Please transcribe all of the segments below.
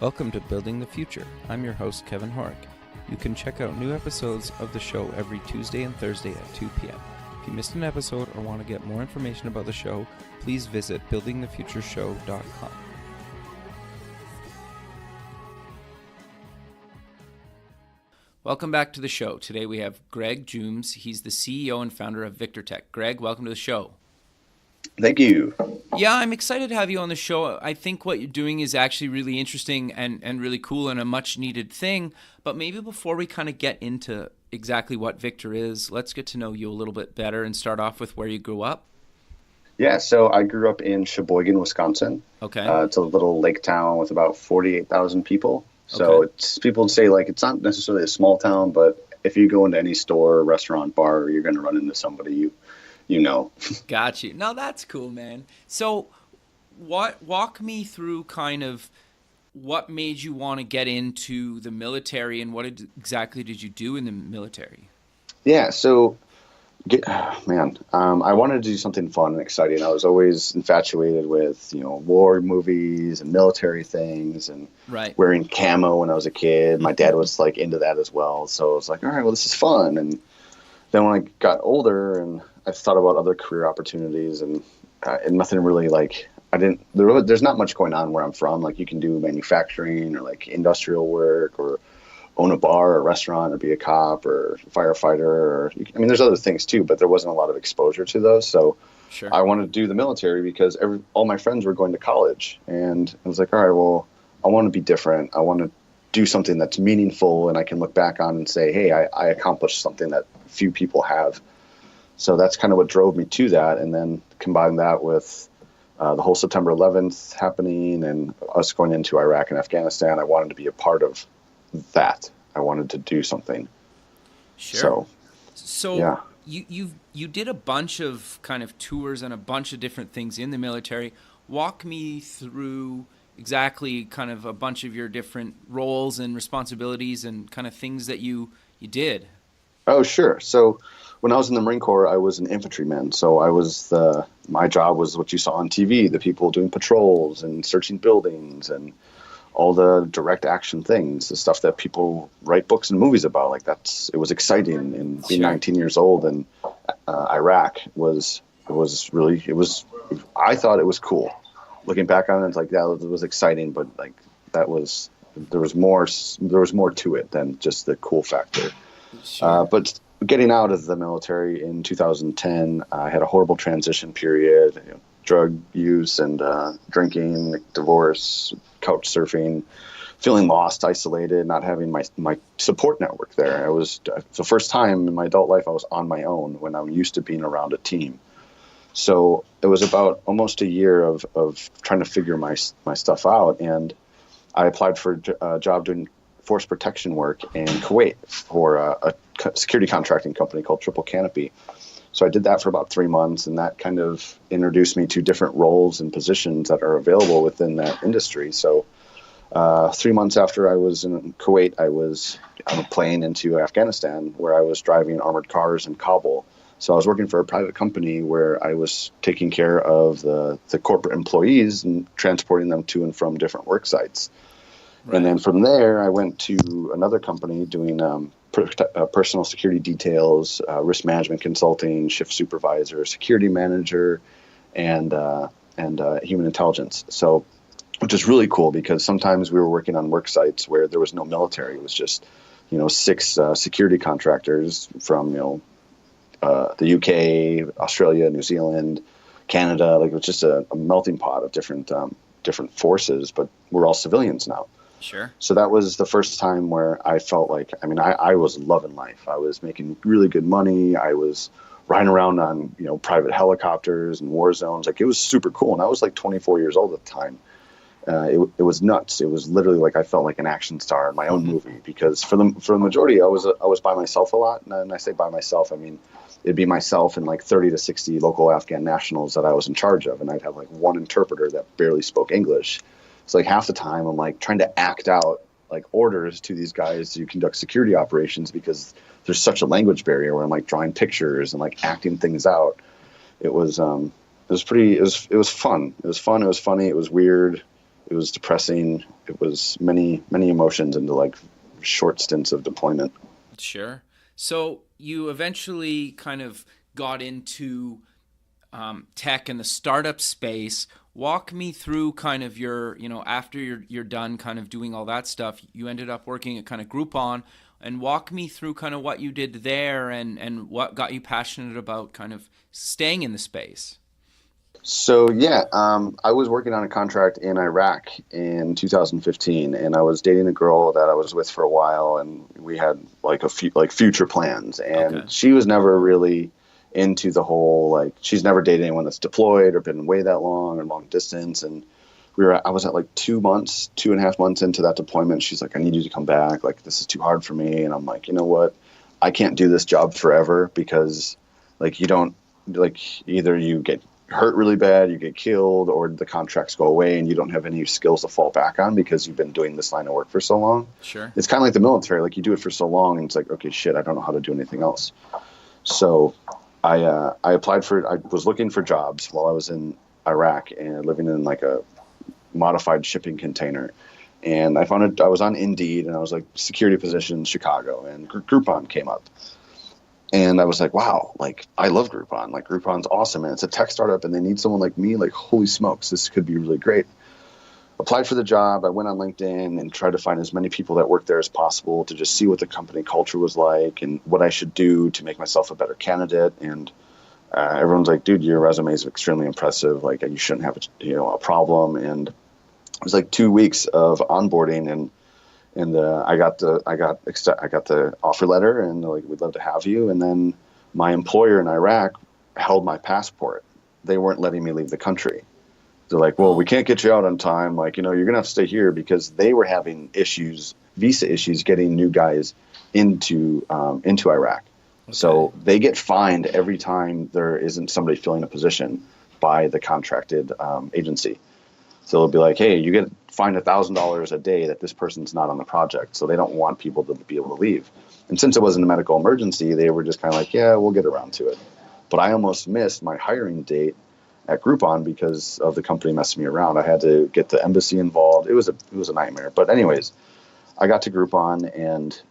Welcome to Building the Future. I'm your host, Kevin Horick. You can check out new episodes of the show every Tuesday and Thursday at 2 p.m. If you missed an episode or want to get more information about the show, please visit buildingthefutureshow.com. Welcome back to the show. Today we have Greg Jumes. He's the CEO and founder of VictorTech. Greg, welcome to the show. Thank you. Yeah, I'm excited to have you on the show. I think what you're doing is actually really interesting and really cool and a much needed thing. But maybe before we kind of get into exactly what Victor is, let's get to know you a little bit better and start off with where you grew up. Yeah, so I grew up in Sheboygan, Wisconsin. Okay. It's a little lake town with about 48,000 people. So It's people say like it's not necessarily a small town, but if you go into any store, restaurant, bar, you're going to run into somebody you know. Got you. No, that's cool, man. So walk me through kind of what made you want to get into the military and what exactly did you do in the military? Yeah, so, I wanted to do something fun and exciting. I was always infatuated with, war movies and military things and wearing camo when I was a kid. My dad was like into that as well. So I was like, all right, well, this is fun. And then when I got older and I thought about other career opportunities and nothing really there's not much going on where I'm from. Like you can do manufacturing or like industrial work or own a bar or a restaurant or be a cop or firefighter there's other things too, but there wasn't a lot of exposure to those. So sure. I wanted to do the military because all my friends were going to college and I was like, all right, well, I want to be different. I want to do something that's meaningful and I can look back on and say, hey, I accomplished something that few people have. So that's kind of what drove me to that. And then combine that with the whole September 11th happening and us going into Iraq and Afghanistan, I wanted to be a part of that. I wanted to do something. Sure. So yeah. You did a bunch of kind of tours and a bunch of different things in the military. Walk me through exactly kind of a bunch of your different roles and responsibilities and kind of things that you did. Oh, sure. So when I was in the Marine Corps, I was an infantryman. So my job was what you saw on TV, the people doing patrols and searching buildings and all the direct action things, the stuff that people write books and movies about. Like it was exciting. And being 19 years old in Iraq I thought it was cool. Looking back on it, it's like that was exciting, but like there was more to it than just the cool factor. Sure. But getting out of the military in 2010, I had a horrible transition period, drug use and drinking, divorce, couch surfing, feeling lost, isolated, not having my support network there. It's the first time in my adult life I was on my own when I'm used to being around a team. So it was about almost a year of trying to figure my stuff out. And I applied for a job doing force protection work in Kuwait for a security contracting company called Triple Canopy. So I did that for about 3 months, and that kind of introduced me to different roles and positions that are available within that industry. So 3 months after I was in Kuwait, I was on a plane into Afghanistan where I was driving armored cars in Kabul. So I was working for a private company where I was taking care of the corporate employees and transporting them to and from different work sites. Right. And then from there, I went to another company doing personal security details, risk management consulting, shift supervisor, security manager, and human intelligence. So, which is really cool because sometimes we were working on work sites where there was no military. It was just, 6 security contractors from, the UK, Australia, New Zealand, Canada. Like it was just a melting pot of different forces, but we're all civilians now. Sure. So that was the first time where I felt like, I was loving life. I was making really good money. I was riding around on, private helicopters and war zones. Like it was super cool. And I was like 24 years old at the time. It was nuts. It was literally like I felt like an action star in my own movie because for the majority, I was by myself a lot. And I say by myself, it'd be myself and like 30 to 60 local Afghan nationals that I was in charge of. And I'd have like one interpreter that barely spoke English. So like half the time I'm like trying to act out like orders to these guys to conduct security operations because there's such a language barrier where I'm like drawing pictures and like acting things out. It was fun. It was fun. It was funny. It was weird. It was depressing. It was many, many emotions into like short stints of deployment. Sure. So you eventually kind of got into tech and the startup space. Walk me through kind of your, after you're done kind of doing all that stuff, you ended up working at kind of Groupon, and walk me through kind of what you did there and what got you passionate about kind of staying in the space. So yeah, I was working on a contract in Iraq in 2015, and I was dating a girl that I was with for a while, and we had like a few like future plans, Okay. and she was never really into the whole like she's never dated anyone that's deployed or been away that long or long distance, and I was at like 2 months, 2.5 months into that deployment. She's like, I need you to come back. Like this is too hard for me, and I'm like, you know what, I can't do this job forever because like you don't like either you get hurt really bad, you get killed, or the contracts go away and you don't have any skills to fall back on because you've been doing this line of work for so long. Sure. It's kind of like the military. Like you do it for so long and it's like, okay, shit, I don't know how to do anything else. So I applied for, I was looking for jobs while I was in Iraq and living in like a modified shipping container. And I found it, I was on Indeed and I was like security position in Chicago, and Groupon came up. And I was like, wow, like I love Groupon. Like Groupon's awesome, and it's a tech startup, and they need someone like me. Like, holy smokes, this could be really great. Applied for the job. I went on LinkedIn and tried to find as many people that worked there as possible to just see what the company culture was like and what I should do to make myself a better candidate. And everyone's like, dude, your resume is extremely impressive. Like, you shouldn't have a problem. And it was like 2 weeks of onboarding, and I got the offer letter, and like, we'd love to have you. And then my employer in Iraq held my passport. They weren't letting me leave the country. They're like, well, we can't get you out on time. Like, you're going to have to stay here, because they were having visa issues getting new guys into Iraq. Okay. So they get fined every time there isn't somebody filling a position by the contracted agency. So they'll be like, hey, you get fined $1,000 a day that this person's not on the project. So they don't want people to be able to leave. And since it wasn't a medical emergency, they were just kind of like, yeah, we'll get around to it. But I almost missed my hiring date at Groupon because of the company messing me around. I had to get the embassy involved. It was a nightmare. But anyways, I got to Groupon and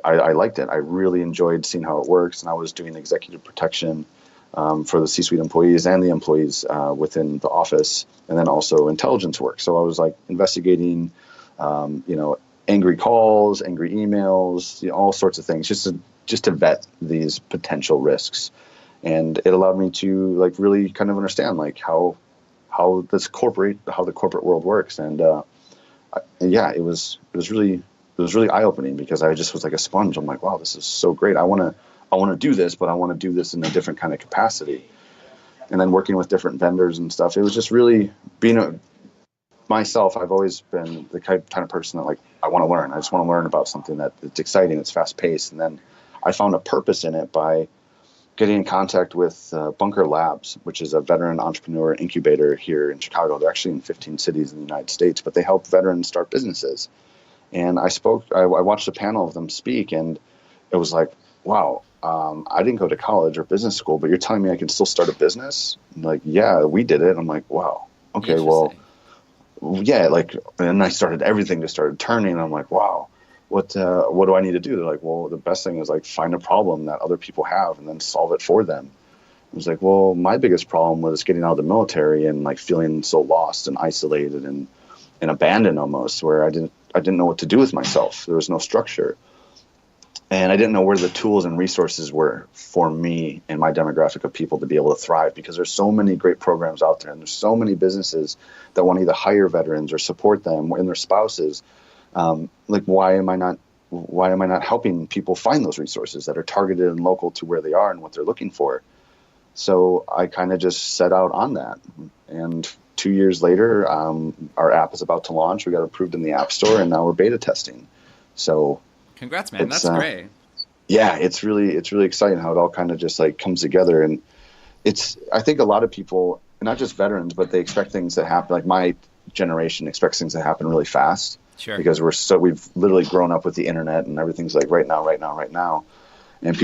I liked it. I really enjoyed seeing how it works. And I was doing executive protection for the C-suite employees and the employees within the office, and then also intelligence work. So I was like investigating, angry calls, angry emails, all sorts of things, just to vet these potential risks. And it allowed me to like really kind of understand like how the corporate world works. And it was really eye-opening, because I just was like a sponge. I'm like, wow, this is so great. I want to do this, but I want to do this in a different kind of capacity. And then working with different vendors and stuff, it was just really myself. I've always been the kind of person that like, I want to learn. I just want to learn about something that it's exciting, it's fast paced. And then I found a purpose in it by getting in contact with Bunker Labs, which is a veteran entrepreneur incubator here in Chicago. They're actually in 15 cities in the United States, but they help veterans start businesses. And I watched a panel of them speak, and it was like, wow, I didn't go to college or business school, but you're telling me I can still start a business? And like, yeah, we did it. I'm like, wow, okay, well, yeah, like, and I started, everything just started turning. And I'm like, wow, what do I need to do? They're like, well, the best thing is like find a problem that other people have and then solve it for them. I was like, well, my biggest problem was getting out of the military and like feeling so lost and isolated and abandoned almost, where I didn't know what to do with myself. There was no structure. And I didn't know where the tools and resources were for me and my demographic of people to be able to thrive, because there's so many great programs out there, and there's so many businesses that want to either hire veterans or support them and their spouses. Like, why am I not helping people find those resources that are targeted and local to where they are and what they're looking for? So I kind of just set out on that. And 2 years later, our app is about to launch. We got approved in the App Store, and now we're beta testing. So congrats, man. That's great. Yeah, it's really exciting how it all kind of just like comes together. And I think a lot of people, not just veterans, but they expect things that happen. Like my generation expects things to happen really fast. Sure. Because we've literally grown up with the internet, and everything's like right now. And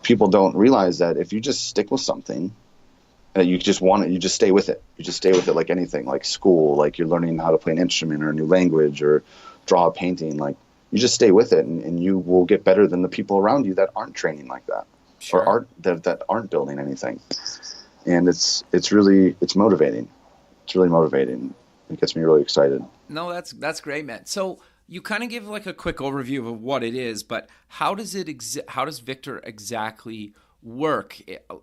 people don't realize that if you just stick with something You just want it. You just stay with it. You just stay with it like anything, like school, like you're learning how to play an instrument or a new language or draw a painting. Like you just stay with it, and you will get better than the people around you that aren't training like that, Sure. or that aren't building anything. And it's motivating. It's really motivating. It gets me really excited. No, that's great, man. So you kind of give like a quick overview of what it is, but how does Victor exactly work?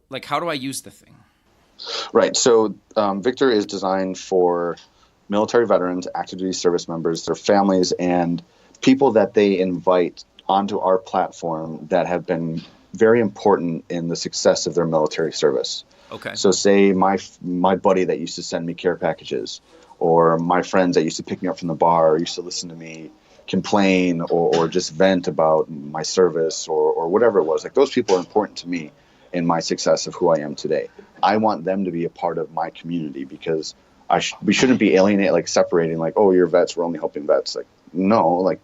Like, how do I use the thing? Right. So Victor is designed for military veterans, active duty service members, their families, and people that they invite onto our platform that have been very important in the success of their military service. Okay. So say my buddy that used to send me care packages, or my friends that used to pick me up from the bar, or used to listen to me complain or just vent about my service or whatever it was. Like those people are important to me in my success of who I am today. I want them to be a part of my community because we shouldn't be alienating, like separating, like, oh, you're vets, we're only helping vets. Like, no, like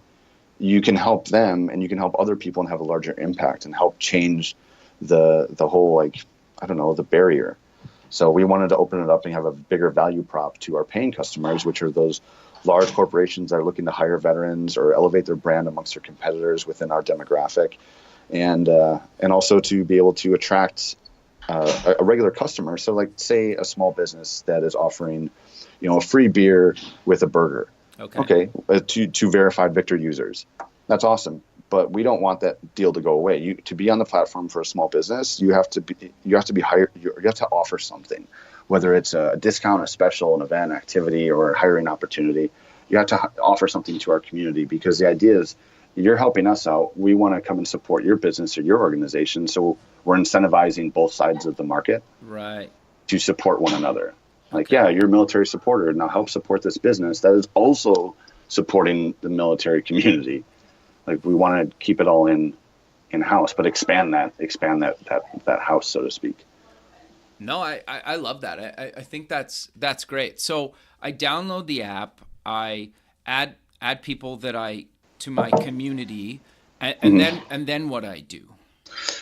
you can help them and you can help other people and have a larger impact and help change the whole, like, I don't know, the barrier. So we wanted to open it up and have a bigger value prop to our paying customers, which are those large corporations that are looking to hire veterans or elevate their brand amongst their competitors within our demographic. And also to be able to attract a regular customer. So like say a small business that is offering, a free beer with a burger. Okay. To verified Victor users. That's awesome. But we don't want that deal to go away. To be on the platform for a small business, you have to be hired. You have to offer something, whether it's a discount, a special, an event, activity, or a hiring opportunity. You have to offer something to our community because the idea is you're helping us out. We want to come and support your business or your organization. So we're incentivizing both sides of the market, right, to support one another. Like, yeah, you're a military supporter. Now help support this business that is also supporting the military community. Like we want to keep it all in house, but expand that house, so to speak. No, I love that. I think that's great. So I download the app. I add people to my community, and then what I do.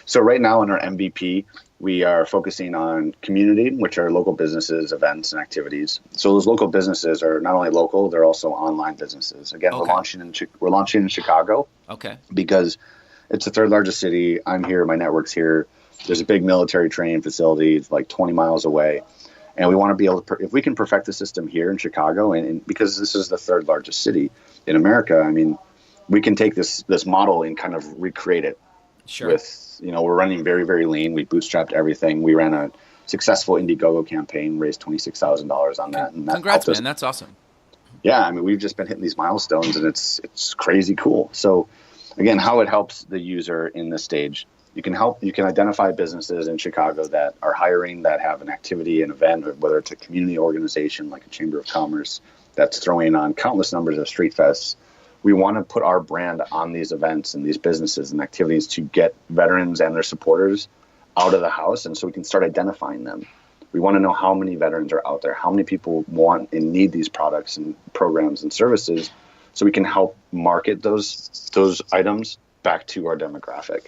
So right now in our MVP, we are focusing on community, which are local businesses, events, and activities. So those local businesses are not only local, they're also online businesses. Again, we're launching in Chicago. Okay. Because it's the third largest city. I'm here. My network's here. There's a big military training facility like 20 miles away. And we want to be able to, if we can perfect the system here in Chicago, and because this is the third largest city in America, I mean, we can take this model and kind of recreate it. Sure. With, we're running very, very lean. We bootstrapped everything. We ran a successful Indiegogo campaign, raised $26,000 on that. And that Congrats, man. That's awesome. Yeah. I mean, we've just been hitting these milestones and it's crazy cool. So again, how it helps the user in this stage, you can identify businesses in Chicago that are hiring, that have an activity, an event, or whether it's a community organization like a Chamber of Commerce that's throwing on countless numbers of street fests. We want to put our brand on these events and these businesses and activities to get veterans and their supporters out of the house. And so we can start identifying them. We want to know how many veterans are out there, how many people want and need these products and programs and services, so we can help market those items back to our demographic.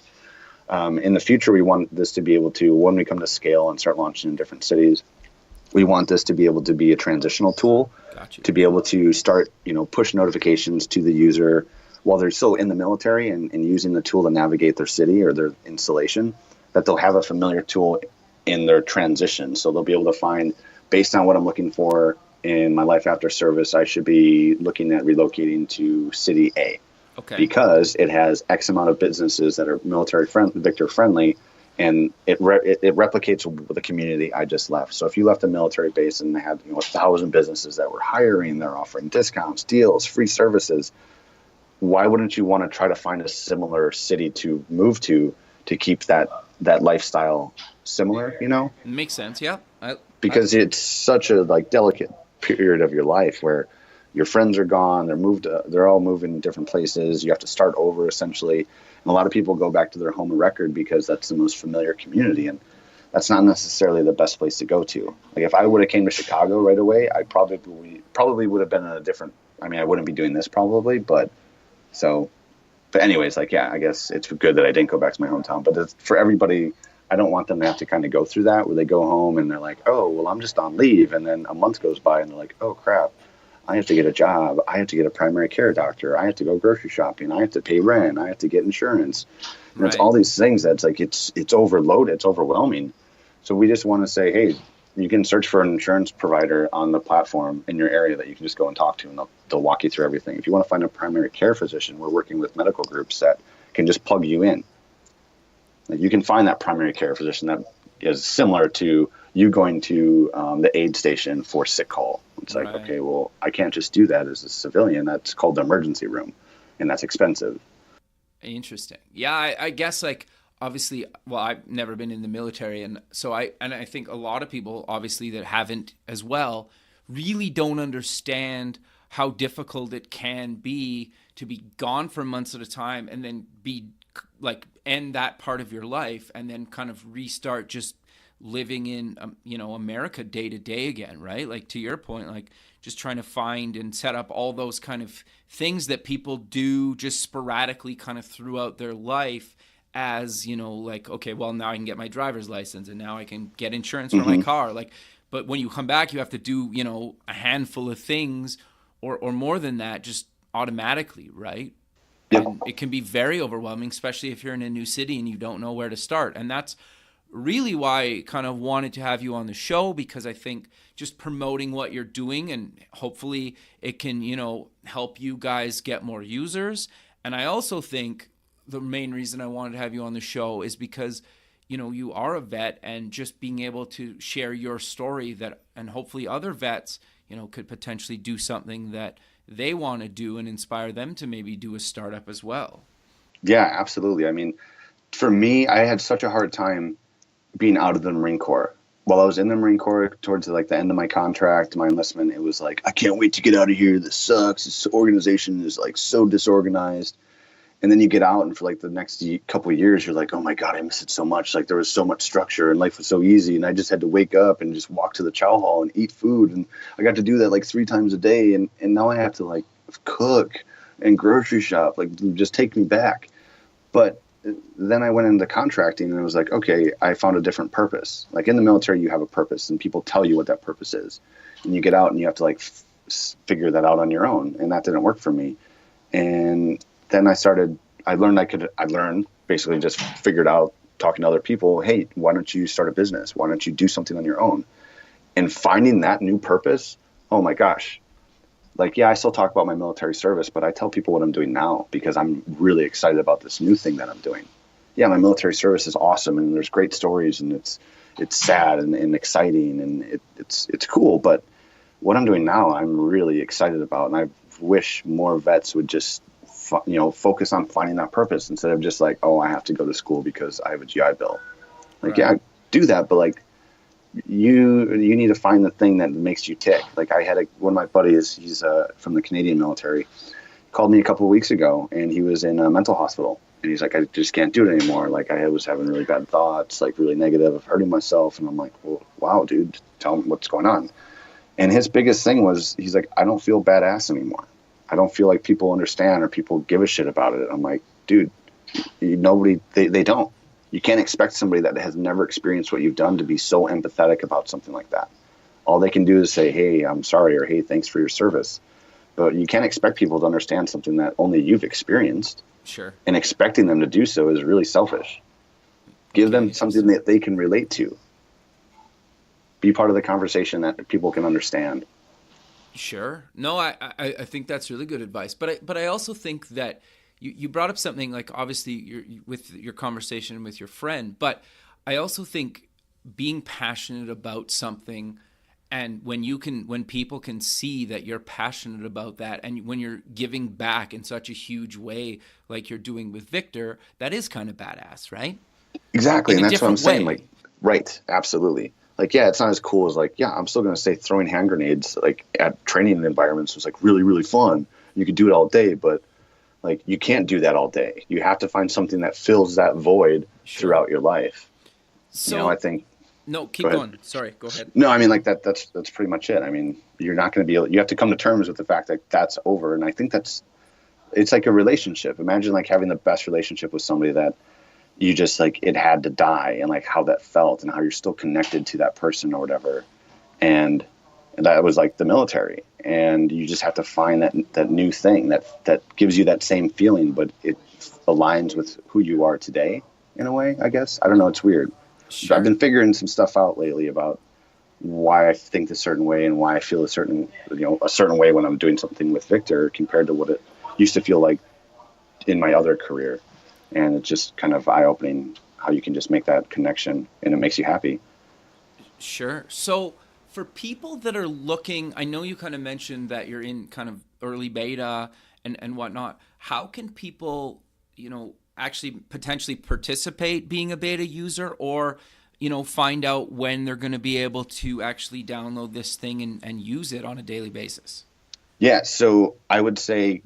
In the future, we want this to be able to, when we come to scale and start launching in different cities, we want this to be able to be a transitional tool. Gotcha. To be able to start, push notifications to the user while they're still in the military and using the tool to navigate their city or their installation, that they'll have a familiar tool in their transition. So they'll be able to find, based on what I'm looking for in my life after service, I should be looking at relocating to city A. Okay. Because it has X amount of businesses that are Victor friendly, and it replicates the community I just left. So if you left a military base and they had 1,000 businesses that were hiring, they're offering discounts, deals, free services, why wouldn't you want to try to find a similar city to move to keep that lifestyle similar? It makes sense. Yeah. Because it's such a delicate period of your life where your friends are gone, they're all moving in different places. You have to start over essentially. And a lot of people go back to their home of record because that's the most familiar community. And that's not necessarily the best place to go to. Like if I would have came to Chicago right away, I probably would have been in a different, I wouldn't be doing this probably, but anyways, I guess it's good that I didn't go back to my hometown, but for everybody I don't want them to have to kind of go through that where they go home and they're like, oh, well, I'm just on leave. And then a month goes by and they're like, oh, crap, I have to get a job. I have to get a primary care doctor. I have to go grocery shopping. I have to pay rent. I have to get insurance. And it's all these things that's like, it's overloaded. It's overwhelming. So we just want to say, hey, you can search for an insurance provider on the platform in your area that you can just go and talk to, and they'll walk you through everything. If you want to find a primary care physician, we're working with medical groups that can just plug you in. Like you can find that primary care physician that is similar to you going to the aid station for sick call. It's like, okay, well, I can't just do that as a civilian. That's called the emergency room, and that's expensive. Interesting. Yeah, I guess like obviously, well, I've never been in the military, and so I think a lot of people obviously that haven't as well really don't understand how difficult it can be to be gone for months at a time and then be like end that part of your life and then kind of restart just living in America day to day again, right? Like to your point, like just trying to find and set up all those kind of things that people do just sporadically kind of throughout their life as, like, okay, well, now I can get my driver's license and now I can get insurance for my car. Like, but when you come back, you have to do, a handful of things or more than that, just automatically, right? Yep. And it can be very overwhelming, especially if you're in a new city and you don't know where to start. And that's really why I kind of wanted to have you on the show, because I think just promoting what you're doing and hopefully it can, help you guys get more users. And I also think the main reason I wanted to have you on the show is because, you are a vet, and just being able to share your story that, and hopefully other vets, could potentially do something that they want to do and inspire them to maybe do a startup as well. Yeah, absolutely. I mean, for me, I had such a hard time being out of the Marine Corps. While I was in the Marine Corps, towards the end of my contract, my enlistment, it was like, I can't wait to get out of here. This sucks. This organization is so disorganized. And then you get out, and for the next couple of years, you're like, oh my God, I miss it so much. Like there was so much structure and life was so easy. And I just had to wake up and just walk to the chow hall and eat food. And I got to do that 3 times a day. And now I have to cook and grocery shop, just take me back. But then I went into contracting, and it was like, okay, I found a different purpose. Like in the military, you have a purpose and people tell you what that purpose is. And you get out and you have to figure that out on your own. And that didn't work for me. And then I learned basically just figured out talking to other people, hey, why don't you start a business? Why don't you do something on your own? And finding that new purpose, oh my gosh. I still talk about my military service, but I tell people what I'm doing now because I'm really excited about this new thing that I'm doing. Yeah, my military service is awesome, and there's great stories, and it's sad and exciting, and it's cool. But what I'm doing now, I'm really excited about, and I wish more vets would just focus on finding that purpose instead of just oh, I have to go to school because I have a GI Bill. Right. Yeah, do that, but you need to find the thing that makes you tick. I had one of my buddies, he's from the Canadian military, called me a couple of weeks ago, and he was in a mental hospital, and he's like, I just can't do it anymore. I was having really bad thoughts, really negative of hurting myself. And I'm like, well, wow, dude, tell me what's going on. And his biggest thing was, he's like, I don't feel badass anymore. I don't feel like people understand or people give a shit about it. I'm like, dude, they don't. You can't expect somebody that has never experienced what you've done to be so empathetic about something like that. All they can do is say, hey, I'm sorry, or hey, thanks for your service. But you can't expect people to understand something that only you've experienced. Sure. And expecting them to do so is really selfish. Give them something that they can relate to. Be part of the conversation that people can understand. Sure. No, I think that's really good advice. But I also think that you brought up something obviously with your conversation with your friend, but I also think being passionate about something, and when people can see that you're passionate about that, and when you're giving back in such a huge way like you're doing with Victor, that is kind of badass, right? Exactly. And that's what I'm saying. Right. Absolutely. Yeah, it's not as cool as I'm still going to say throwing hand grenades at training environments was really, really fun. You could do it all day, but you can't do that all day. You have to find something that fills that void throughout your life. So I think. No, keep going. Sorry, go ahead. No, I mean that's pretty much it. I mean, you're not going to be able. You have to come to terms with the fact that that's over, and I think it's like a relationship. Imagine having the best relationship with somebody that you just like, it had to die, and like how that felt and how you're still connected to that person or whatever. And that was like the military. And you just have to find that new thing that gives you that same feeling, but it aligns with who you are today in a way, I guess. I don't know. It's weird. Sure. I've been figuring some stuff out lately about why I think a certain way and why I feel a certain way when I'm doing something with Victor compared to what it used to feel like in my other career. And it's just kind of eye-opening how you can just make that connection and it makes you happy. Sure. So for people that are looking, I know you kind of mentioned that you're in kind of early beta and whatnot. How can people, actually potentially participate being a beta user, or, find out when they're going to be able to actually download this thing and use it on a daily basis? Yeah. So I would say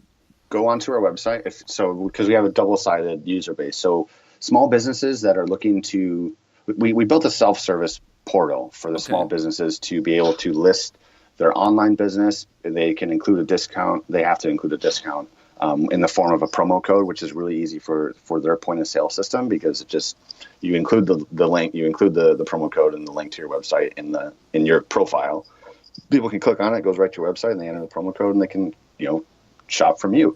go onto our website because we have a double-sided user base. So small businesses that are looking to, we built a self-service portal for the small businesses to be able to list their online business. They can include a discount. They have to include a discount in the form of a promo code, which is really easy for their point of sale system, because it just, you include the link, you include the promo code and the link to your website in your profile. People can click on it, it goes right to your website, and they enter the promo code and they can, shop from you.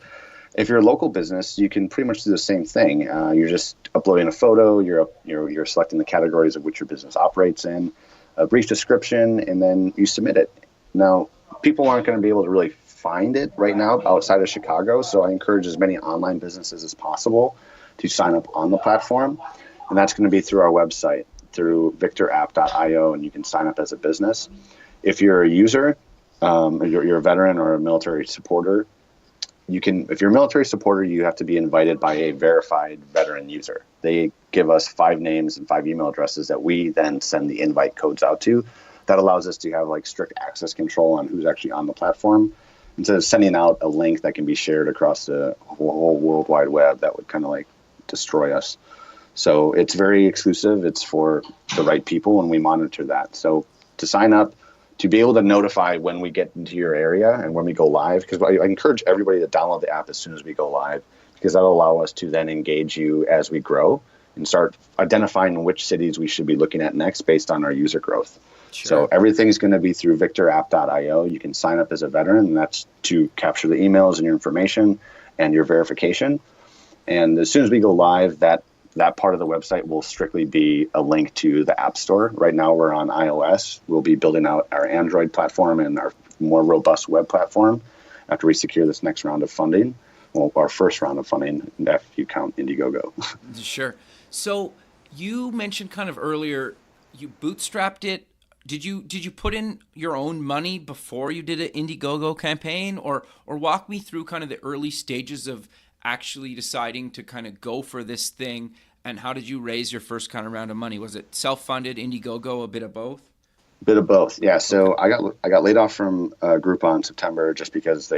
If you're a local business, you can pretty much do the same thing. You're just uploading a photo. You're selecting the categories of which your business operates in, a brief description, and then you submit it. Now, people aren't going to be able to really find it right now outside of Chicago, so I encourage as many online businesses as possible to sign up on the platform, and that's going to be through our website, through victorapp.io, and you can sign up as a business. If you're a user, you're a veteran or a military supporter, if you're a military supporter, you have to be invited by a verified veteran user. They give us 5 names and 5 email addresses that we then send the invite codes out to. That allows us to have like strict access control on who's actually on the platform. Instead of sending out a link that can be shared across the whole World Wide Web, that would kind of like destroy us. So it's very exclusive. It's for the right people, and we monitor that. So to sign up, to be able to notify when we get into your area and when we go live, because I encourage everybody to download the app as soon as we go live, because that'll allow us to then engage you as we grow and start identifying which cities we should be looking at next based on our user growth. Sure. So everything's going to be through victorapp.io. You can sign up as a veteran, and that's to capture the emails and your information and your verification. And as soon as we go live, that part of the website will strictly be a link to the App Store. Right now we're on iOS. We'll be building out our Android platform and our more robust web platform after we secure this next round of funding. Well, our first round of funding, if you count Indiegogo. Sure. So you mentioned kind of earlier, you bootstrapped it. Did you put in your own money before you did an Indiegogo campaign, or walk me through kind of the early stages of actually deciding to kind of go for this thing, and how did you raise your first kind of round of money? Was it self-funded, Indiegogo, a bit of both? A bit of both, yeah. So I got laid off from Groupon in September just because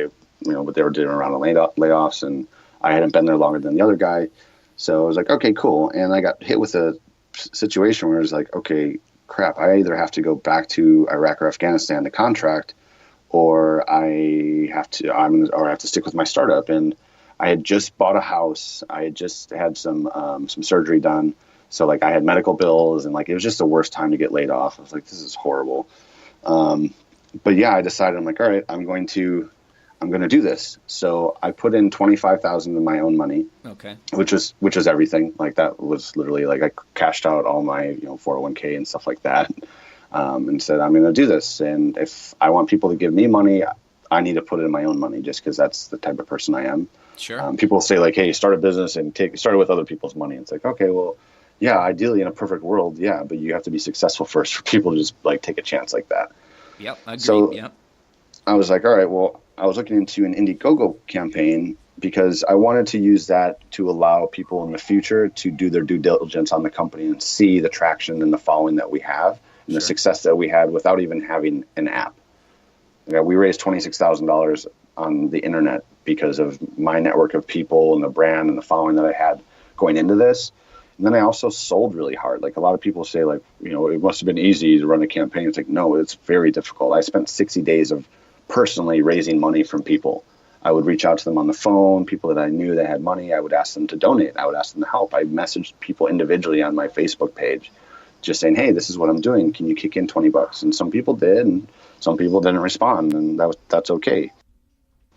what they were doing around the layoffs, and I hadn't been there longer than the other guy. So I was like, okay, cool. And I got hit with a situation where it was like, okay, crap, I either have to go back to Iraq or Afghanistan to contract, or I have to stick with my startup. And I had just bought a house. I had just had some surgery done. So like I had medical bills, and like it was just the worst time to get laid off. I was like, this is horrible. But yeah, I decided, I'm like, all right, I'm going to do this. So I put in $25,000 of my own money. Okay. Which was everything. Like that was literally like I cashed out all my 401k and stuff like that, and said, I'm going to do this. And if I want people to give me money, I need to put in my own money, just because that's the type of person I am. Sure. People say like, hey, start a business and start it with other people's money. It's like, okay, well, yeah, ideally in a perfect world, yeah, but you have to be successful first for people to just like take a chance like that. Yep, agreed. So yep. I was like, all right, well, I was looking into an Indiegogo campaign because I wanted to use that to allow people in the future to do their due diligence on the company and see the traction and the following that we have and the success that we had without even having an app. We raised $26,000 on the internet because of my network of people and the brand and the following that I had going into this. And then I also sold really hard. Like a lot of people say, like, it must have been easy to run a campaign. It's like, no, it's very difficult. I spent 60 days of personally raising money from people. I would reach out to them on the phone, people that I knew that had money. I would ask them to donate. I would ask them to help. I messaged people individually on my Facebook page just saying, hey, this is what I'm doing. Can you kick in $20? And some people did, and some people didn't respond, and that's okay.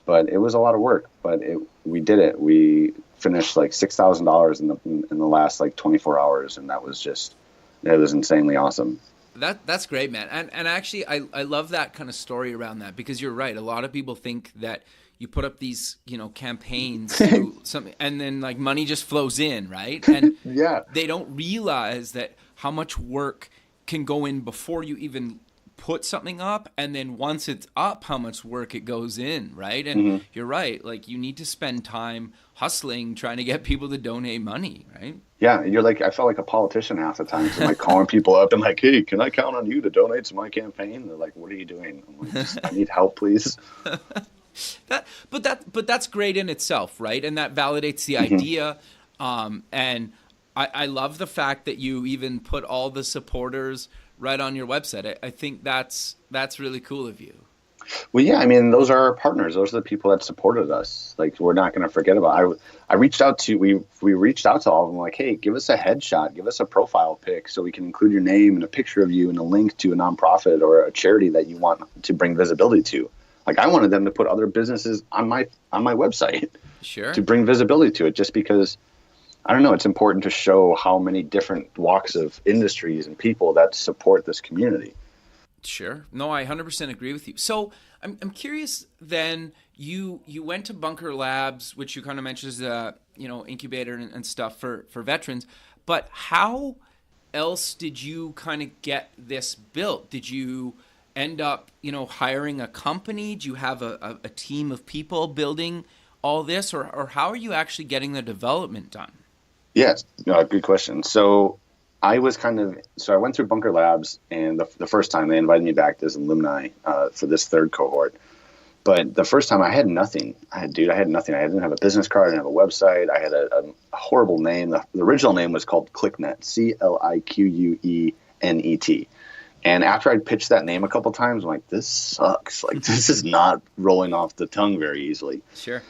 But it was a lot of work, but we did it. We finished like $6,000 in the last like 24 hours, and it was insanely awesome. That's great, man. And actually, I love that kind of story around that, because you're right. A lot of people think that you put up these, campaigns to something, and then like money just flows in, right? And yeah, they don't realize that how much work can go in before you even put something up, and then once it's up, how much work it goes in, right? And you're right. Like, you need to spend time hustling, trying to get people to donate money, right? Yeah, I felt like a politician half the time. So I'm like calling people up and like, hey, can I count on you to donate to my campaign? They're like, what are you doing? I'm like, I need help, please. But that's great in itself, right? And that validates the idea. And I love the fact that you even put all the supporters right on your website. I think that's really cool of you. Well, yeah, I mean, those are our partners. Those are the people that supported us. Like, we're not going to forget about. I reached out to we reached out to all of them. Like, hey, give us a headshot, give us a profile pic, so we can include your name and a picture of you and a link to a nonprofit or a charity that you want to bring visibility to. Like, I wanted them to put other businesses on my website, sure, to bring visibility to it. Just because, I don't know, it's important to show how many different walks of industries and people that support this community. Sure. No, I 100% agree with you. So I'm curious then, you went to Bunker Labs, which you kind of mentioned as a, incubator and stuff for veterans, but how else did you kind of get this built? Did you end up, hiring a company? Do you have a team of people building all this, or how are you actually getting the development done? Yes, good question. So I went through Bunker Labs, and the first time they invited me back as alumni for this third cohort. But the first time I had nothing. I had nothing. I didn't have a business card. I didn't have a website. I had a horrible name. The original name was called ClickNet, CLIQUENET. And after I'd pitched that name a couple times, I'm like, this sucks. Like, this is not rolling off the tongue very easily. Sure.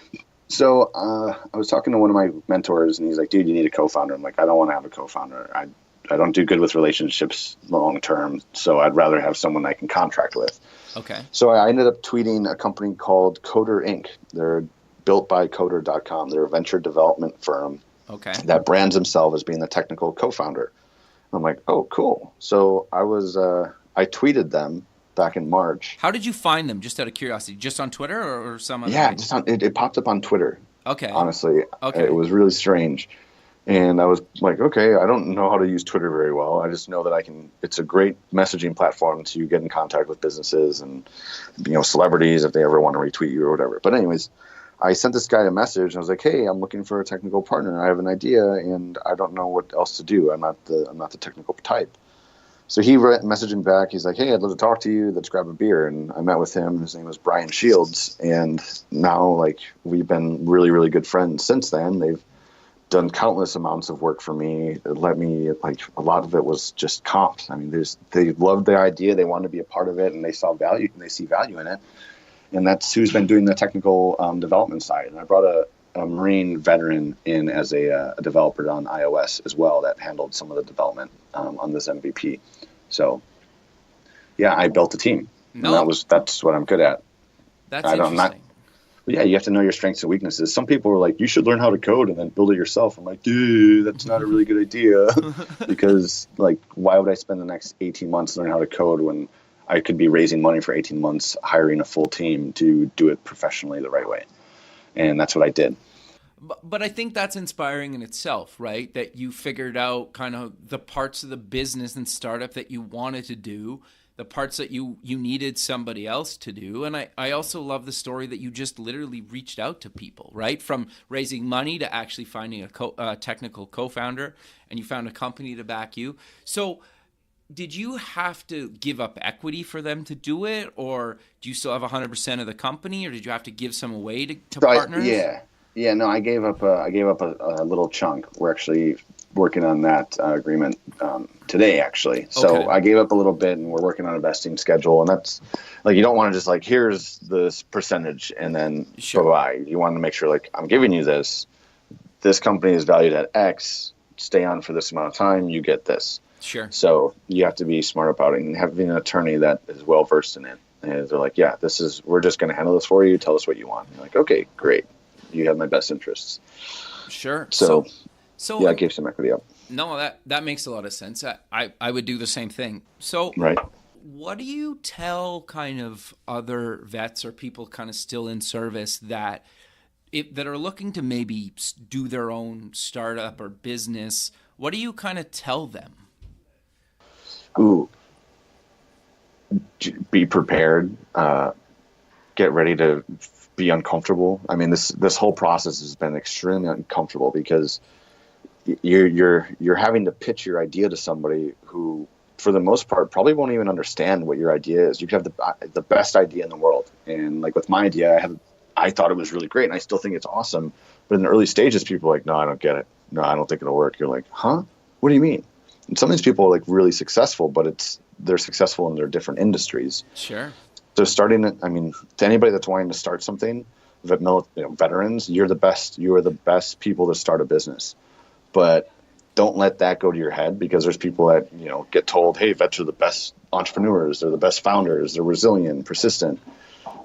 So I was talking to one of my mentors, and he's like, dude, you need a co-founder. I'm like, I don't want to have a co-founder. I don't do good with relationships long term, so I'd rather have someone I can contract with. Okay. So I ended up tweeting a company called Coder Inc. They're built by Coder.com. They're a venture development firm that brands themselves as being the technical co-founder. I'm like, oh, cool. So I tweeted them back in March. How did you find them, just out of curiosity? Just on Twitter or some other? Yeah, it popped up on Twitter. Okay. Honestly, okay. It was really strange. And I was like, okay, I don't know how to use Twitter very well. I just know that it's a great messaging platform to get in contact with businesses and, celebrities if they ever want to retweet you or whatever. But anyways, I sent this guy a message. And I was like, hey, I'm looking for a technical partner. I have an idea and I don't know what else to do. I'm not the technical type. So he messaged him back. He's like, hey, I'd love to talk to you. Let's grab a beer. And I met with him. His name was Brian Shields. And now, we've been really, really good friends since then. They've done countless amounts of work for me. It let me, a lot of it was just comps. I mean, they loved the idea. They wanted to be a part of it, and they saw value, and they see value in it. And that's who's been doing the technical development side. And I brought a Marine veteran in as a developer on iOS as well that handled some of the development on this MVP. So, yeah, I built a team. No. And that's what I'm good at. That's interesting. Yeah, you have to know your strengths and weaknesses. Some people are like, you should learn how to code and then build it yourself. I'm like, dude, that's not a really good idea. Because, why would I spend the next 18 months learning how to code when I could be raising money for 18 months, hiring a full team to do it professionally the right way? And that's what I did. But I think that's inspiring in itself, right? That you figured out kind of the parts of the business and startup that you wanted to do, the parts that you needed somebody else to do. And I also love the story that you just literally reached out to people, right? From raising money to actually finding a technical co-founder, and you found a company to back you. So did you have to give up equity for them to do it? Or do you still have 100% of the company, or did you have to give some away to partners? Yeah, no, I gave up a little chunk. We're actually working on that agreement today, actually. So Okay. I gave up a little bit, and we're working on a vesting schedule. And that's like you don't want to just like here's this percentage and then bye Sure. bye. You want to make sure like I'm giving you this. This company is valued at X. Stay on for this amount of time. You get this. Sure. So you have to be smart about it and having an attorney that is well versed in it. And they're like, yeah, this is we're just going to handle this for you. Tell us what you want. And you're like, okay, great. You have my best interests. Sure. So So yeah, I gave some equity up. no, that makes a lot of sense. I would do the same thing. So Right. what do you tell kind of other vets or people kind of still in service that that are looking to maybe do their own startup or business? What do you kind of tell them? Ooh, be prepared. Get ready to be uncomfortable. I mean, this whole process has been extremely uncomfortable because you're having to pitch your idea to somebody who, for the most part, probably won't even understand what your idea is. You could have the best idea in the world, and like with my idea, I thought it was really great, and I still think it's awesome. But in the early stages, people are like, "No, I don't get it. No, I don't think it'll work." You're like, "Huh? What do you mean?" And some of these people are like really successful, but they're successful in their different industries. Sure. So starting, I mean, to anybody that's wanting to start something, veterans, you're the best. You are the best people to start a business. But don't let that go to your head because there's people that get told, "Hey, vets are the best entrepreneurs. They're the best founders. They're resilient, persistent."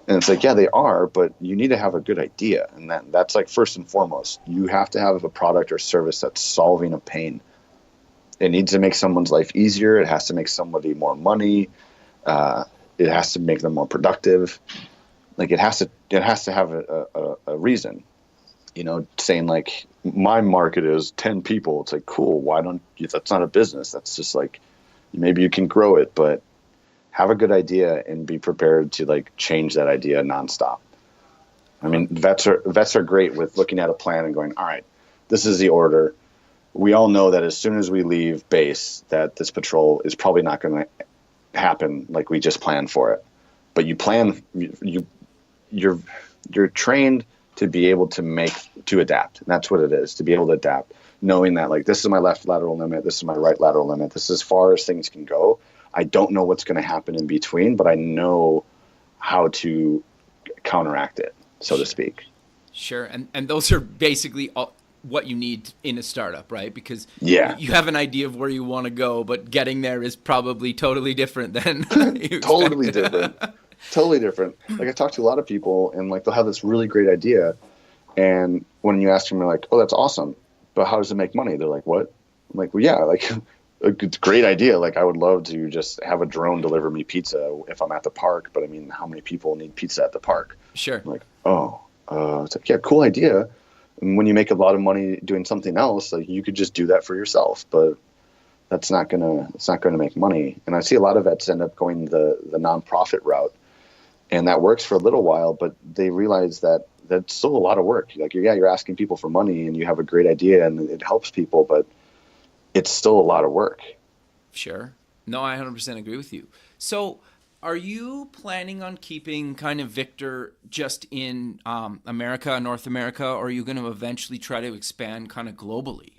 And it's like, yeah, they are, but you need to have a good idea, and that's like first and foremost. You have to have a product or service that's solving a pain. It needs to make someone's life easier. It has to make somebody more money. It has to make them more productive. Like it has to have a reason. Saying like my market is 10 people. It's like, cool. Why don't you? That's not a business. That's just like maybe you can grow it, but have a good idea and be prepared to like change that idea nonstop. I mean, vets are great with looking at a plan and going, all right, this is the order. We all know that as soon as we leave base, that this patrol is probably not going to happen like we just planned for it. But you're trained to be able to adapt. And that's what it is, to be able to adapt, knowing that like this is my left lateral limit, this is my right lateral limit, this is as far as things can go. I don't know what's going to happen in between, but I know how to counteract it, so to speak. Sure. And those are basically what you need in a startup, right? Because Yeah. you have an idea of where you want to go, but getting there is probably totally different than you Totally expected. different. Totally different. Like I talk to a lot of people and like they'll have this really great idea. And when you ask them, they're like, "Oh, that's awesome. But how does it make money?" They're like, "What?" I'm like, "Well, yeah, like it's a great idea. Like I would love to just have a drone deliver me pizza if I'm at the park. But I mean, how many people need pizza at the park?" Sure. I'm like, "Oh, it's like, yeah, cool idea." And when you make a lot of money doing something else, like you could just do that for yourself, but it's not gonna make money. And I see a lot of vets end up going the nonprofit route, and that works for a little while, but they realize that that's still a lot of work. Like you're asking people for money, and you have a great idea, and it helps people, but it's still a lot of work. Sure. No, I 100% agree with you. So, are you planning on keeping kind of Victor just in America, North America, or are you going to eventually try to expand kind of globally?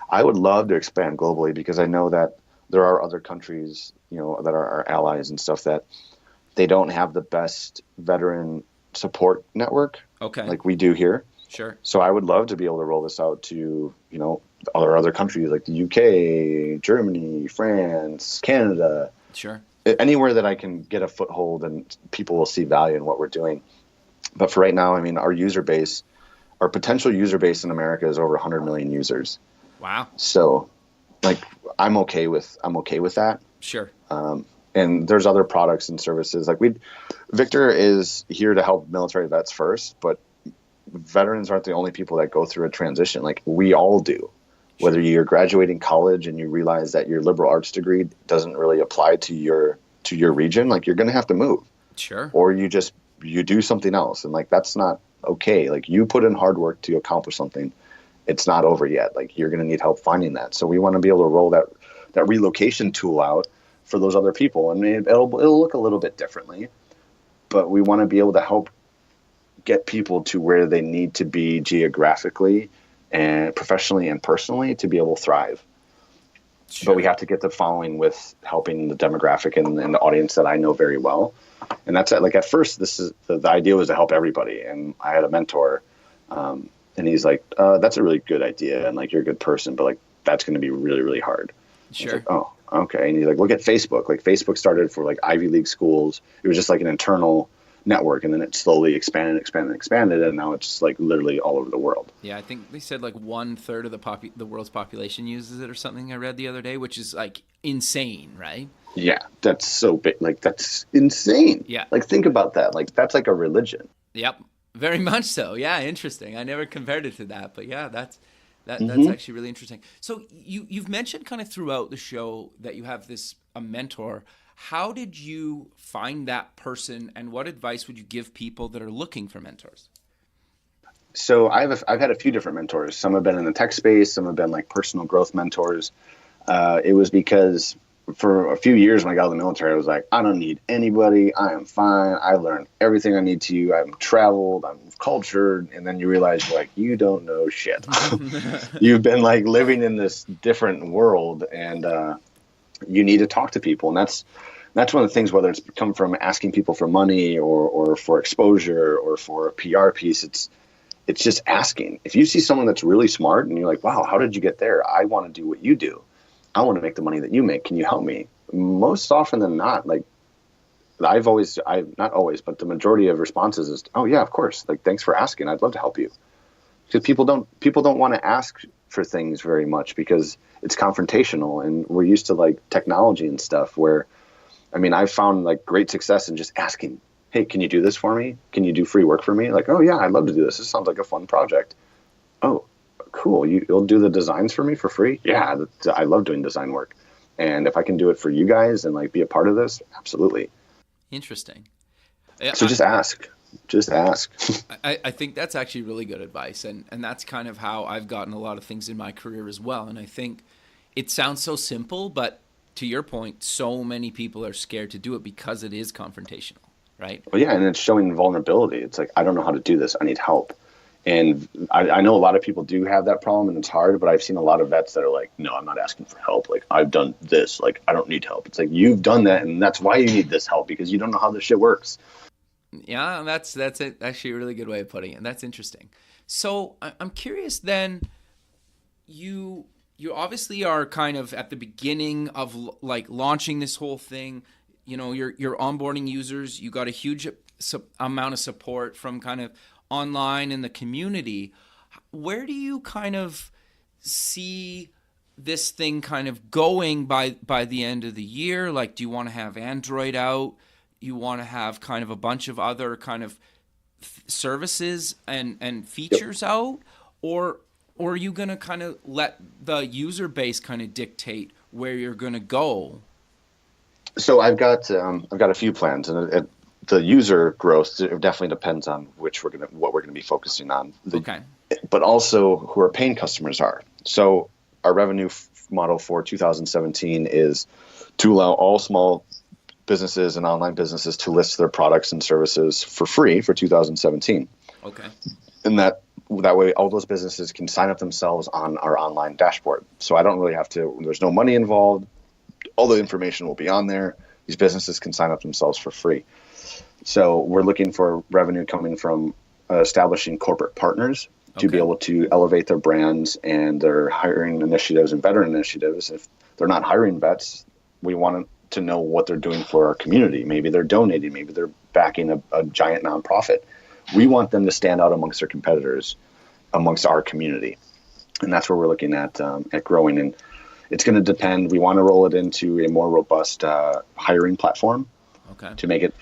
I would love to expand globally because I know that there are other countries, that are our allies and stuff that they don't have the best veteran support network Okay. like we do here. Sure. So I would love to be able to roll this out to, other countries like the UK, Germany, France, Canada, Sure. anywhere that I can get a foothold and people will see value in what we're doing. But for right now, I mean, our potential user base in America is over 100 million users. Wow. So like I'm okay with that. Sure. And there's other products and services like Victor is here to help military vets first, but veterans aren't the only people that go through a transition. Like we all do, whether you're graduating college and you realize that your liberal arts degree doesn't really apply to your region, like you're going to have to move, Sure. or you do something else. And like, that's not okay. Like you put in hard work to accomplish something. It's not over yet. Like you're going to need help finding that. So we want to be able to roll that relocation tool out for those other people. And it'll look a little bit differently, but we want to be able to help get people to where they need to be geographically and professionally and personally to be able to thrive. Sure. But we have to get the following with helping the demographic and the audience that I know very well. And that's like, at first, this is the idea was to help everybody. And I had a mentor, and he's like, that's a really good idea. And like, you're a good person, but like, that's going to be really, really hard. Sure. Like, oh, okay. And he's like, look at Facebook. Like, Facebook started for like Ivy League schools. It was just like an internal network, and then it slowly expanded, and now it's like literally all over the world. Yeah, I think they said like 1/3 of the world's population uses it or something I read the other day, which is like insane, right? Yeah, that's so big. Like, that's insane. Yeah. Like, think about that. Like, that's like a religion. Yep, very much so. Yeah, interesting. I never compared it to that, but yeah, that's actually really interesting. So you've mentioned kind of throughout the show that you have a mentor. How did you find that person, and what advice would you give people that are looking for mentors? So I've had a few different mentors. Some have been in the tech space. Some have been like personal growth mentors. It was because for a few years when I got out of the military, I was like, I don't need anybody. I am fine. I learned everything I need to. I'm traveled. I'm cultured. And then you realize, like, you don't know shit. You've been like living in this different world, and you need to talk to people. And that's one of the things, whether it's come from asking people for money or for exposure or for a PR piece, it's just asking. If you see someone that's really smart and you're like, wow, how did you get there? I want to do what you do. I want to make the money that you make. Can you help me? Most often than not, like, not always, but the majority of responses is, oh yeah, of course. Like, thanks for asking. I'd love to help you. Because people don't want to ask for things very much because it's confrontational, and we're used to like technology and stuff where, I mean, I've found like great success in just asking, hey, can you do this for me? Can you do free work for me? Like, oh yeah, I'd love to do this. This sounds like a fun project. Oh, cool. You'll do the designs for me for free? Yeah, I love doing design work. And if I can do it for you guys and like be a part of this, absolutely. Interesting. So just ask. Just ask. I think that's actually really good advice. And that's kind of how I've gotten a lot of things in my career as well. And I think it sounds so simple, but to your point, so many people are scared to do it because it is confrontational, right? Well, yeah, and it's showing vulnerability. It's like, I don't know how to do this. I need help. And I know a lot of people do have that problem, and it's hard, but I've seen a lot of vets that are like, no, I'm not asking for help. Like, I've done this. Like, I don't need help. It's like, you've done that, and that's why you need this help, because you don't know how this shit works. Yeah, that's actually a really good way of putting it. That's interesting. So I'm curious then, you obviously are kind of at the beginning of like launching this whole thing. You know, you're onboarding users. You got a huge amount of support from kind of online in the community. Where do you kind of see this thing kind of going by the end of the year? Like, do you want to have Android out? You want to have kind of a bunch of other kind of services and features out, or are you going to kind of let the user base kind of dictate where you're going to go? So I've got a few plans, and the user growth definitely depends on what we're gonna be focusing on. Okay. But also who our paying customers are. So our revenue model for 2017 is to allow all small businesses and online businesses to list their products and services for free for 2017. Okay. And that way all those businesses can sign up themselves on our online dashboard. So I don't really have to, there's no money involved. All the information will be on there. These businesses can sign up themselves for free. So we're looking for revenue coming from establishing corporate partners to be able to elevate their brands and their hiring initiatives and veteran initiatives. If they're not hiring vets, we want to know what they're doing for our community. Maybe they're donating. Maybe they're backing a giant nonprofit. We want them to stand out amongst their competitors, amongst our community. And that's where we're looking at growing. And it's going to depend. We want to roll it into a more robust hiring platform. Okay. To make it,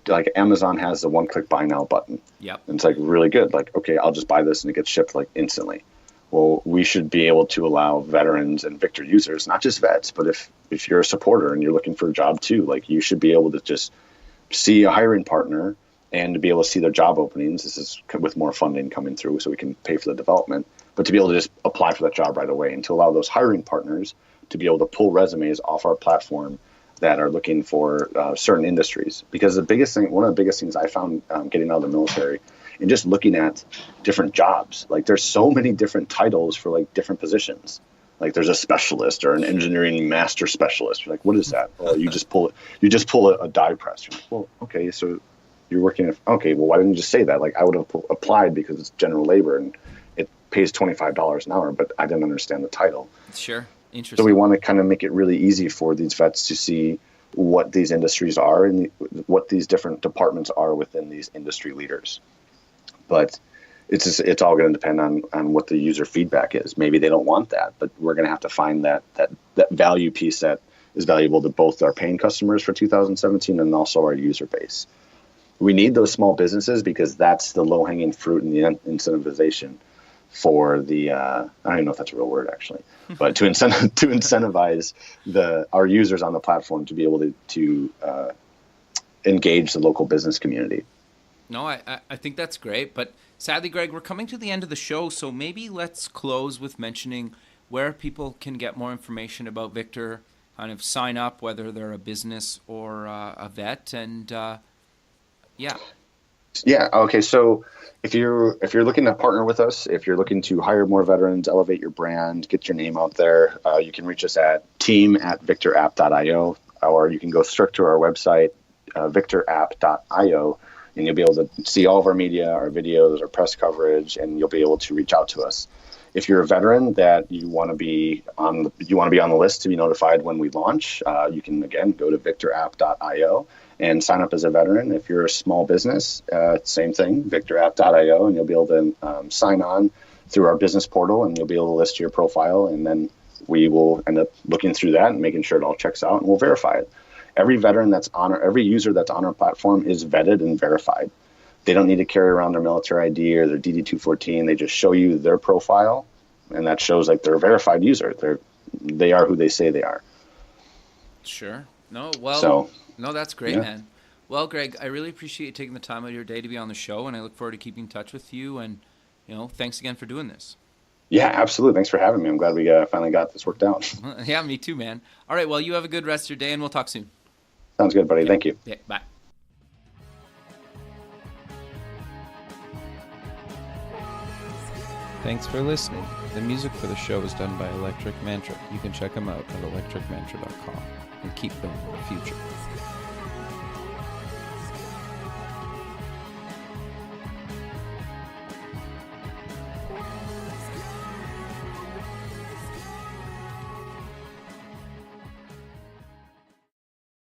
like Amazon has the one-click buy now button. Yep. And it's like really good. Like, okay, I'll just buy this and it gets shipped like instantly. Well, we should be able to allow veterans and Victor users, not just vets, but if you're a supporter and you're looking for a job too, like you should be able to just see a hiring partner and to be able to see their job openings. This is with more funding coming through so we can pay for the development, but to be able to just apply for that job right away and to allow those hiring partners to be able to pull resumes off our platform that are looking for certain industries. Because one of the biggest things I found getting out of the military and just looking at different jobs. Like there's so many different titles for like different positions. Like there's a specialist or an engineering master specialist. You're like, what is that? Well, you just pull a die press. You're like, well, okay, so you're working at, okay, well, why didn't you just say that? Like I would have applied because it's general labor and it pays $25 an hour, but I didn't understand the title. Sure. Interesting. So we want to kind of make it really easy for these vets to see what these industries are and what these different departments are within these industry leaders. But it's all going to depend on what the user feedback is. Maybe they don't want that, but we're going to have to find that value piece that is valuable to both our paying customers for 2017 and also our user base. We need those small businesses because that's the low-hanging fruit in the incentivization for the I don't even know if that's a real word actually, but to incentivize our users on the platform to be able to engage the local business community. No, I think that's great, but sadly, Greg, we're coming to the end of the show, so maybe let's close with mentioning where people can get more information about Victor, kind of sign up, whether they're a business or a vet, and yeah. Yeah. Okay. So if you're looking to partner with us, if you're looking to hire more veterans, elevate your brand, get your name out there, you can reach us at team@victorapp.io, or you can go straight to our website, victorapp.io, and you'll be able to see all of our media, our videos, our press coverage, and you'll be able to reach out to us. If you're a veteran that you want to be on the list to be notified when we launch, you can again go to victorapp.io and sign up as a veteran. If you're a small business, same thing, victorapp.io, and you'll be able to sign on through our business portal, and you'll be able to list your profile, and then we will end up looking through that and making sure it all checks out, and we'll verify it. Every user that's on our platform is vetted and verified. They don't need to carry around their military ID or their DD-214. They just show you their profile, and that shows like they're a verified user. They are who they say they are. Sure. No, that's great, man. Well, Greg, I really appreciate you taking the time out of your day to be on the show, and I look forward to keeping in touch with you. And thanks again for doing this. Yeah, absolutely. Thanks for having me. I'm glad we finally got this worked out. Yeah, me too, man. All right. Well, you have a good rest of your day, and we'll talk soon. Sounds good, buddy. Yeah. Thank you. Yeah. Bye. Thanks for listening. The music for the show is done by Electric Mantra. You can check them out at electricmantra.com and keep building the future.